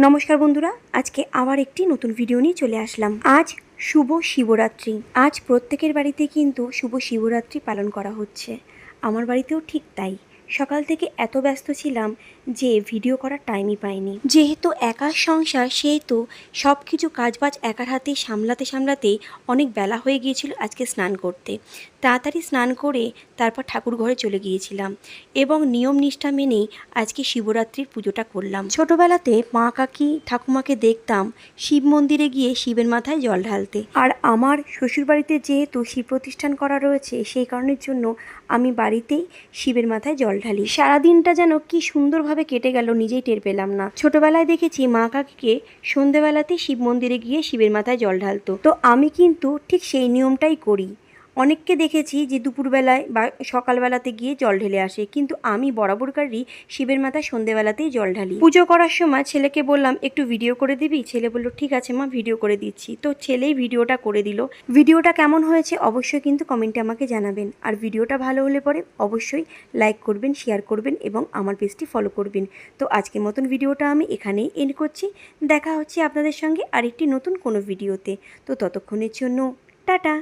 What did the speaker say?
নমস্কার বন্ধুরা, আজকে আবার একটি নতুন ভিডিও নিয়ে চলে আসলাম। আজ শুভ শিবরাত্রি। আজ প্রত্যেকের বাড়িতে কিন্তু শুভ শিবরাত্রি পালন করা হচ্ছে। আমার বাড়িতেও ঠিক তাই। সকাল থেকে এত ব্যস্ত ছিলাম যে ভিডিও করার টাইমই পাইনি। যেহেতু একার সংসার, সেহেতু সব কিছু কাজবাজ একার হাতে সামলাতে অনেক বেলা হয়ে গিয়েছিল আজকে স্নান করতে। তাড়াতাড়ি স্নান করে তারপর ঠাকুর ঘরে চলে গিয়েছিলাম এবং নিয়ম নিষ্ঠা মেনেই আজকে শিবরাত্রির পুজোটা করলাম। ছোটবেলাতে মা কাকি ঠাকুমাকে দেখতাম শিব মন্দিরে গিয়ে শিবের মাথায় জল ঢালতে, আর আমার শ্বশুরবাড়িতে যেহেতু শিব প্রতিষ্ঠান করা রয়েছে সেই কারণের জন্য আমি বাড়িতেই শিবের মাথায় জল ঢালি। সারাদিনটা যেন কি সুন্দরভাবে কেটে গেল নিজেই টের পেলাম না। ছোটবেলায় দেখেছি মা কাকিকে সন্ধেবেলাতে শিব মন্দিরে গিয়ে শিবের মাথায় জল ঢালতো, তো আমি কিন্তু ঠিক সেই নিয়মটাই করি। অনেককে দেখেছি যে দুপুরবেলায় বা সকালবেলাতে গিয়ে জল ঢেলে আসে, কিন্তু আমি বরাবরকারই শিবের মাথায় সন্ধেবেলাতেই জল ঢালি। পুজো করার সময় ছেলেকে বললাম একটু ভিডিও করে দিবি, ছেলে বলল ঠিক আছে মা, ভিডিও করে দিচ্ছি। তো ছেলেই ভিডিওটা করে দিল। ভিডিওটা কেমন হয়েছে অবশ্যই কিন্তু কমেন্টে আমাকে জানাবেন, আর ভিডিওটা ভালো হলে পরে অবশ্যই লাইক করবেন, শেয়ার করবেন এবং আমার পেজটি ফলো করবেন। তো আজকের মতন ভিডিওটা আমি এখানেই এন্ড করছি। দেখা হচ্ছে আপনাদের সঙ্গে আরেকটি নতুন কোনো ভিডিওতে। তো ততক্ষণের জন্য টাটা।